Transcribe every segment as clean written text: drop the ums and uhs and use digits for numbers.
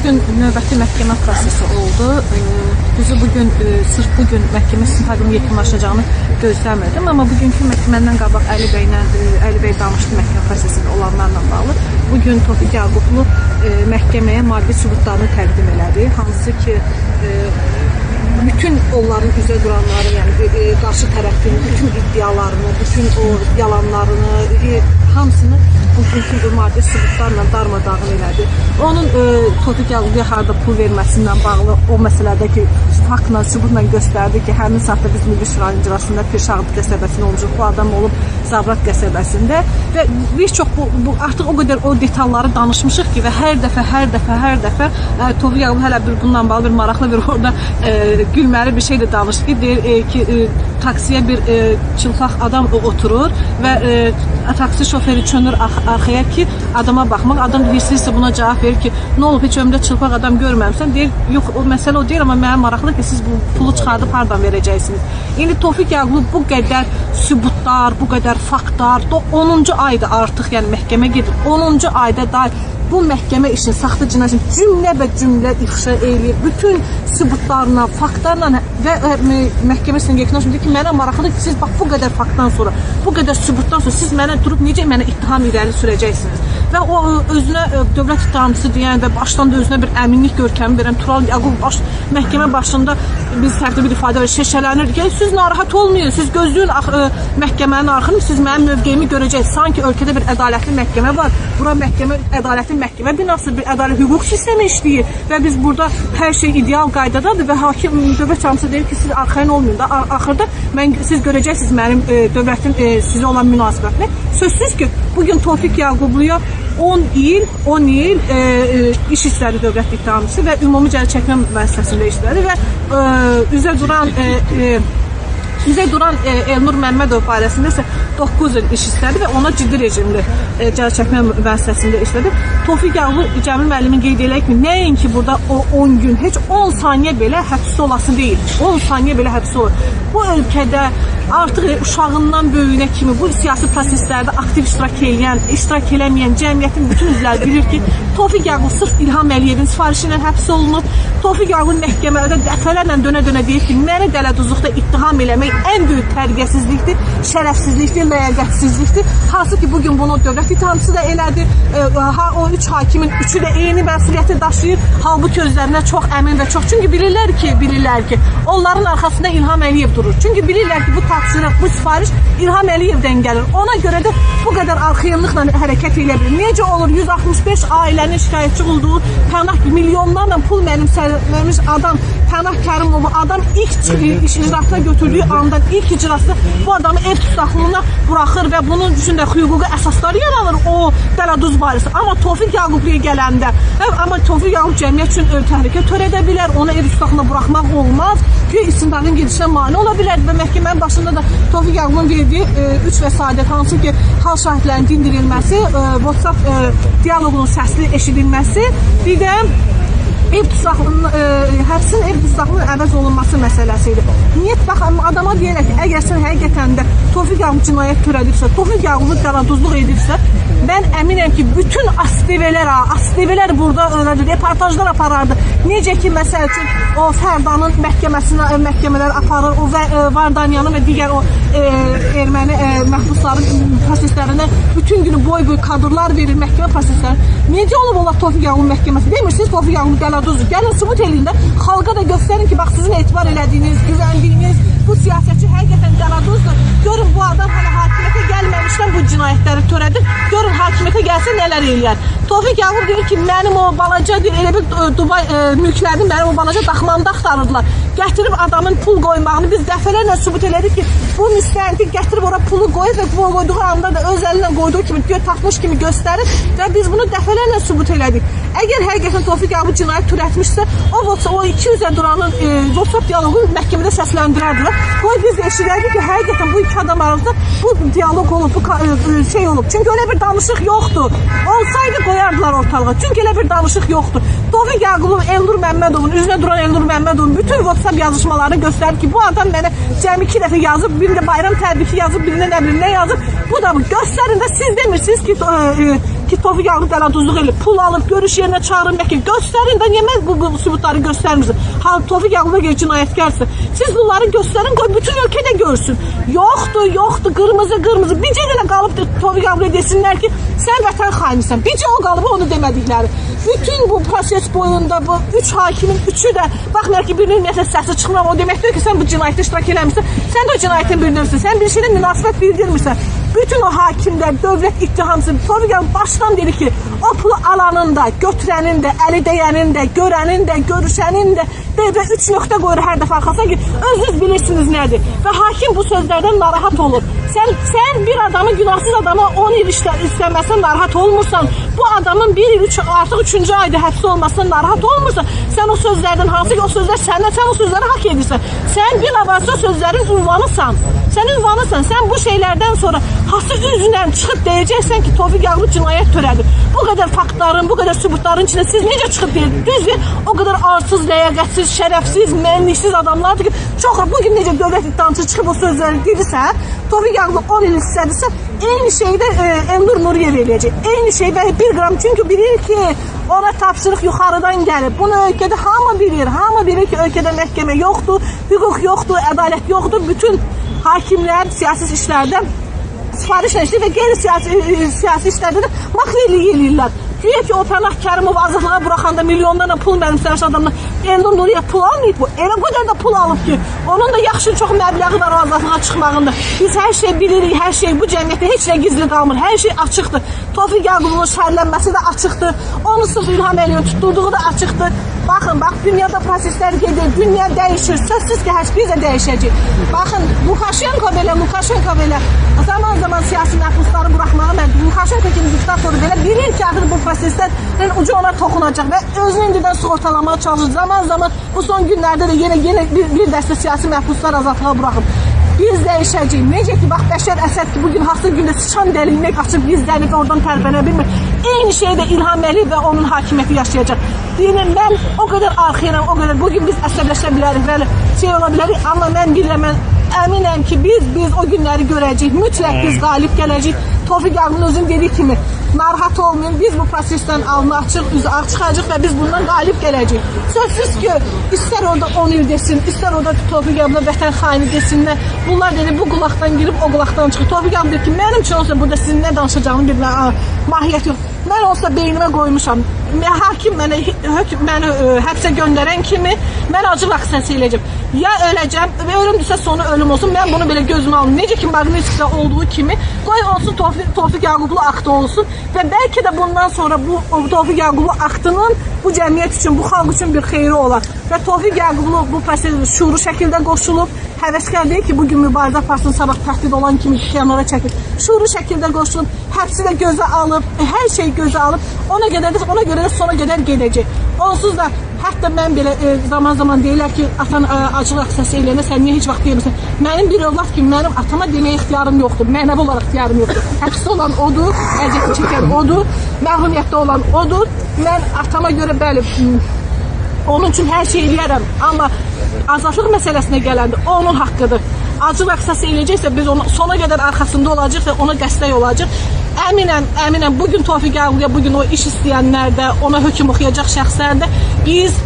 Bugün növbəti məhkəmə prosesi oldu. Düzü bugün, sırf bugün məhkəmə istintaqının yekunlaşacağını gözləmirdim. Amma bugünkü məndən qabaq Əli bəy danışdı məhkəmə prosesində olanlarla bağlı. Bugün Tofiq Yaqublu məhkəməyə maddi sübutlarını təqdim elədi. Hansı ki, bütün onların üzə duranları, yəni qarşı tərəfin bütün iddialarını, bütün o yalanlarını, hamısını bugünkü maddi sübutlarla darmadağın elədi. Onun Tofiq Yaqubluya harada pul verməsindən bağlı o məsələdəki faktla, sübutla göstərdi ki, həmin saatda biz Milli Şuranın icrasında Pirşağıd qəsəbəsində olmuşuq, bu adam olub Zabrat qəsəbəsində və bir çox artıq o qədər o detalları danışmışıq ki və hər dəfə Tofiq Yaqublu hələ bir bununla bağlı bir maraqlı bir orada gülməli bir şey də danışdı ki, deyir ki, taksiyə bir çılpaq adam oturur və taksi şoförü çönür arxaya ki, adama baxmaq. Adam hirsliysə buna cavab verir ki, nə olub, heç ömrümdə çılpaq adam görməmişsən. Deyir, yox, o məsələ o deyil, amma mənə maraqlı ki, siz bu pulu çıxardıb hardan verəcəksiniz. İndi Tofiq Yaqublu bu qədər sübutlar, bu qədər faktlar, 10-cu ayda artıq, yəni məhkəmə gedir, 10-cu ayda dair bu məhkəmə işini, saxta cinayət işini cümlə ifşa eləyir. Bütün sübutlarla, faktlarla və məhkəmə işini yekunlaşmır ki, mənə maraqlıdır ki, siz bax bu qədər faktdan sonra, bu qədər sübutdan sonra siz mənə durub necə mənə ittiham irəli sürəcəksiniz. Və o özünə dövlət ittihamçısı deyən və başdan da özünə bir əminlik görkəmi verən Tural Yaqub məhkəmə başında biz fərqli bir ifadə şəşələnir ki, siz narahat olmayın, siz gözləyin məhkəmənin arxını, siz mənim mövqeyimi görəcəksiniz. Sanki ölkədə bir ədalətli məhkəmə var. Bura məhkəmə ədalətli məhkəmə binası, bir ədalət hüquq sistemi işləyir və biz burada hər şey ideal qaydadadır və hakim dövlət ittihamçısı deyir ki, siz arxayın olmayın da, axırda siz görəcəksiniz mənim dövlətin sizə olan münasibətini. Sözsüz ki, bugün Tofiq Yaqubluya 10 il iş istədi dövlət ittihamçısı və ümumi cəzaçəkmə müəssisəsində işlədi və üzə duran Elnur Məmmədov barəsində isə 9 il iş istədi və ona ciddi rejimli cəzaçəkmə müəssisəsində işlədi. Tofiq Yaqublu Cəmil müəllimin qeyd eləyək ki, nəinki burada o 10 gün, heç 10 saniyə belə həbs olası deyil. 10 saniyə belə həbs olur. Bu ölkədə artıq uşağından böyüyünə kimi bu siyasi proseslərdə aktiv iştirak eləməyən cəmiyyətin bütün üzvləri bilir ki, Tofiq Yaqublu sırf İlham Əliyevin sifarişi ilə həbs olunub. Tofiq Yaqublu məhkəmədə dəfələrlə dönə-dönə deyir ki, mənə dələduzluqda ittiham eləmək ən böyük tərbiyəsizlikdir, şərəfsizlikdir, ləyaqətsizlikdir. Hansı ki, bugün bunu dövlət ittihamçısı da elədi. O 3 hakimin 3'ü də eyni məsuliyyəti daşıyır. Halbuki özlərinə çox əmin və çox. Çünki bilirlər ki, onların arxasında İlham Əliyev durur. Çünki bilirlər ki, bu tapşırıq, bu sifariş İlham Əliyevdən gəlir. Ona görə də bu qədər arxayınlıqla hərəkət edə bilir. Necə olur 165 ailənin şikayətçi olduğu Pənah milyonlarla pul mənimsənilmiş adam, Pənah Kərimovu adam ilk iş icraatına götürdüyü andan ilk icrasında bu adamı ev tutsaxlığına buraxır və bunun üçün də hüquqi əsasları yaranır o dələduz barəsi. Amma Tofiq Yaqubluya gələndə, Tofiq Yaqublu cəmiyyət üçün təhlükə törədə bilər, ona ev tutsaxlığına buraxmaq olmaz ki, istintaqın gedişinə mane ola bilər və məhkəmənin başında da Tofiq Yaqublu'nun verdiyi 3 vəsait, hansı ki, hal şahidlərin dindirilməsi, WhatsApp diyaloqunun səsli eşidilməsi, bir də həbsin ev tutsaxlığının əvəz olunması məsələsidir. Niyyət, bax, adama deyərək ki, əgər sən həqiqətən də Tofiq Yaqublu cinayət törədirsə, Tofiq Yaqublu dələduzluq edirsə, mən əminəm ki, bütün ASTV-lər burada reportajlar aparardı. Necə ki, məsəl üçün, o Fərdanın məhkəmələr aparır, o Vardanyanın və digər o erməni məhbusların proseslərində bütün günü boy kadrlar verir məhkəmə proseslərində. Necə olub olar Tofiq Yaqublu məhkəməsi? Demirsiniz Tofiq Yaqublu dələduzdur. Gəlin sübut eləyin də, xalqa da göstərin ki, bax, sizin etibar elədiyiniz, güvəndiyiniz bu siyasətçi həqiqətən dələduzdur. Görün, bu adam hələ hakimiyyətə gəlməmişdən bu cinayətləri törədir. Görün, hakimiyyətə gəlsə nələr eləyər. Tofiq Yaqublu deyir ki, mənim o balaca, elə bir Dubay mülklərini mənim o balaca daxmamda axtarırdılar. Gətirib adamın pul qoymağını biz dəfələrlə sübut elədik ki, bu müstəntiq gətirib ora pulu qoyur və pul qoyduğu anda da öz əlinlə qoyduğu kimi, tapmış kimi göstərir və biz bunu dəfələrlə sübut elədik. Əgər həqiqətən Tofiq Yaqublu cinayət törətmişsə, o 200-ə duranın WhatsApp diyaloqunu məhkəmədə səsləndirərdilər. Qoy biz də eşidərdik ki, həqiqətən bu iki adam arasında bu diyaloq olub, bu şey olub. Çünki öyle bir danışıq yoxdur. Olsaydı qoyardılar ortalığa. Çünki öyle bir danışıq yoxdur. Tofiq Yaqublu Elnur Məmmədovun, üzünə duran Elnur Məmmədovun bütün WhatsApp yazışmalarını göstərir ki, bu adam mənə cəmi 2 dəfə yazıb, birində bayram təbriki yazıb, birində nə bilim nə yazıb. Bu da bu. Göstərin də siz demirsiniz ki, ki Tofiq Yağub dələduzluq eləyib, pul alıb, görüş yerinə çağırın, göstərin də, niyə bu sübutları göstərmirsiniz? Tofiq Yağub'a göre cinayətkarsın. Siz bunları göstərin, qoy bütün ölkədə görsün. Yoxdur, qırmızı. Bircə ilə qalıb Tofiq Yağub'a desinlər ki, sən vətən xainisən. Bircə o qalıb onu demədikləri. Bütün bu proses boyunda bu 3 hakimin üçü də, baxmayaraq ki, birinin ümumiyyətlə səsi çıxmır, o demək deyil ki, sən bu cinayətdə iştirak eləmirsən, sən də o cinayətin bildirmirsən, sən bir şeylə münasibət bildirmirsən. Bütün o hakimlər, dövlət ittihamçısı, Tofiq Yağub başdan dedi ki, o pulu alanın da, götürənin də, əli dəyənin də, görənin də, görüşənin də, və 3 nöqtə qoyur hər dəfə arxasına ki, özünüz bilirsiniz nədir. Və hakim bu sözlərdən narahat olur. Sən bir adamı, günahsız adamı 10 il istəməsən narahat olmursan, bu adamın 1 il artıq 3-cü ayda həbsi olmasına narahat olmursan, sən o sözlərdən, hansı ki o sözlər səndən, sən o sözləri hak edirsən. Sən bir avazda sözlərin ünvanısan. Sən ünvanısan, sən bu şeylərdən sonra hansı üzlə çıxıb deyəcəksən ki, Tofiq Yağub cinayət törədir. Bu qədər faktların, bu qədər sübutların içində siz necə çıxıb deyirsiniz? Düzdür, o qədər arsız, ləyaqətsiz, şərəfsiz, mənliksiz adamlardır ki, çox bugün necə dövlət ittihamçısı çıxıb o sözləri dedirsə, Tofiq Yağub 10 il istədirsə, eyni şeydə Elnur Nuriyev eləyəcək. Eyni şey və 1 qram, çünki bilir ki, ona tapşırıq yuxarıdan gəlib. Bunu ölkədə hamı bilir ki, ölkədə məhkəmə yoxdur, hüquq yoxdur, ədalət yoxdur. Bütün hakimlər siyasi işlərdə sifariş işlər və qeyri-siyasi işlərdə də makrellik eləyirlər. Güya ki, o Pənah Kərimov azadlığa buraxanda milyonlarla pul mənimsəmiş adamlar Elnur Nuriyev pul almayıb bu. Elə bu qədər də pul alıb ki, onun da yaxşı çox məbləği var o azadlığa çıxmağında. Biz hər şey bilirik, hər şey bu cəmiyyətdə heç nə gizli qalmır, hər şey açıqdır. Tofiq Yağubun şərlənməsi də açıqdır, onu sırf İlham Əliyev tutturduğu da açıqdır. Baxın, dünyada proseslər gedir, dünya dəyişir, sözsüz ki, biz də dəyişəcək. Baxın, Lukashenko belə zaman siyasi məhbusları buraxmağa məcbur. Lukashenko kimi diktatoru belə bilir ki, bu proseslərin ucu ona toxunacaq və özünü indidən sığortalamağa çalışır. Zaman bu son günlərdə də yenə bir dəstə siyasi məhbuslar azadlığa buraxıb. Biz dəyişəcəyik. Necə ki, bax, Bəşər Əsəd ki, bugün hasıl gündə sıçan dəliyinə qaçıb gizlənib və oradan tərpənə bilmir. Eyni şeydə İlham Əliyev və onun hakimiyyəti yaşayacaq. Deyirəm, mən o qədər arxayam, o qədər bugün biz əsəbləşə bilərik, şey ola bilərik, amma mən əminəm ki, biz o günləri görəcəyik, mütləq biz qalib gələcəyik. Tofiq Yağubun özünün dediyi kimi, narahat olmayın, biz bu prosesdən alnı açıq, üzü ağ çıxacaq və biz bundan qalib gələcəyik. Sözsüz ki, istər orada 10 il desin, istər orada Tofiq Yağubuna vətən xaini desinlər, bunlar dedi, bu qulaqdan girib o qulaqdan çıxır. Tofiq Yağub deyir ki, mənim üçün olsa burada sizin nə danışacağını bir mahiyyət yox. Mən olsa beynimə qoymuşam. Hakim məni həbsə göndərən kimi mən acılıq səsi eləyəcəm. Ya öləcəm və ölümdürsə sonu ölüm olsun. Mən bunu belə gözümə alım. Necə ki, Maqnitskdə olduğu kimi qoy olsun Tofiq Yağublu aktı olsun və bəlkə də bundan sonra bu Tofiq Yağublu aktının bu cəmiyyət üçün, bu xalq üçün bir xeyri olar. Və Tofiq Yağublu bu prosesə şuuru şəkildə qoşulub, həvəskar deyil ki, bugün mübarizə aparsın, sabah təhdid olan kimi kənara çəkir. Şuuru şəkildə qoşulub, həbsi də gözə alıb, hər şey gözə alıb, ona görə də sona qədər gedəcək. Onsuz da hətta mən belə zaman deyirlər ki, atan acılıq səsi eləyəndə sən niyə heç vaxt deyirsən? Mənim bir övlad kimi mənim atama deməyə ixtiyarım yoxdur, mənəvi olaraq ixtiyarım yoxdur. Həbsdə olan odur, əziyyət çəkən odur, məhrumiyyətdə olan odur. Mən atama görə bəli, onun üçün hər şey eləyərəm, amma azadlıq məsələsinə gələndə o onun haqqıdır. Acılıq səsi eləyəcəksə biz sona qədər arxasında olacaq və ona dəstək olacaq. Əminəm, bugün Tofiq Yağub'a, bugün o iş istəyənlər də, ona hökm oxuyacaq şəxslər də,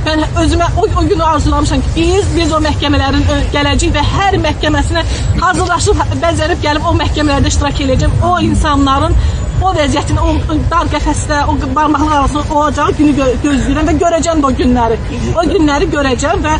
mən özümə o günü arzulamışam ki, biz o məhkəmələrin gələcək və hər məhkəməsinə hazırlaşıb, bəzərib gəlib o məhkəmələrdə iştirak edəcəm. O insanların o vəziyyətin, o dar qəfəsdə, o barmaqlar arasında olacağı günü gözləyirəm və görəcəm də o günləri. O günləri görəcəm və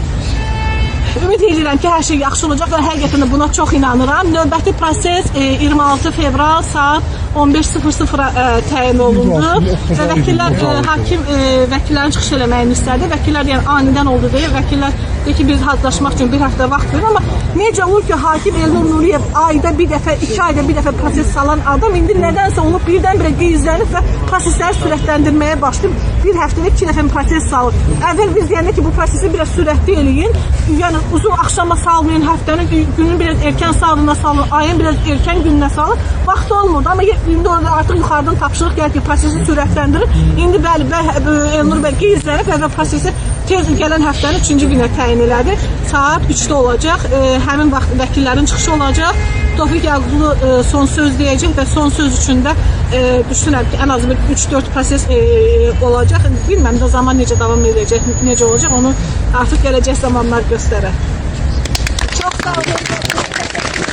ümid edirəm ki, hər şey yaxşı olacaq və həqiqətən də buna çox inanıram. Növbəti proses 26 fevral saat 15:00-a təyin olundu və hakim vəkillərin çıxış eləməyini istədi. Vəkillər deyən anidən oldu deyə, vəkillər deyir ki, biz hazırlaşmaq üçün bir həftə vaxt verir, amma necə olur ki, hakim Elnur Nuriyev ayda bir dəfə, 2 ayda bir dəfə proses salan adam indi nədənsə olub birdən-birə qeyzlənib və prosesləri sürətləndirməyə başlayıb. Bir həftədə 2 dəfə proses salır. Əvvəl biz deyəndə ki, bu prosesi biraz sürətli eləyin, yəni uzun axşama salmayın, həftənin günün biraz erkən saalına salın, ayın biraz erkən gününə salın, vaxt olmurdu. Amma İndi orada artıq yuxarıdan tapşırıq gəlir ki, prosesi sürətləndirir. İndi bəli, Elnur bəy qeyzlənib və prosesi tez gələn həftənin 3-cü günə təyin elədi. Saat 3-də olacaq. Həmin vaxt vəkillərin çıxışı olacaq. Tofiq Yaqublu son söz deyəcək və son söz üçün də düşünürəm ki, ən az bir 3-4 proses olacaq. Bilməm də zaman necə davam edəcək, necə olacaq, onu artıq gələcək zamanlar göstərər. Çox sağ olun.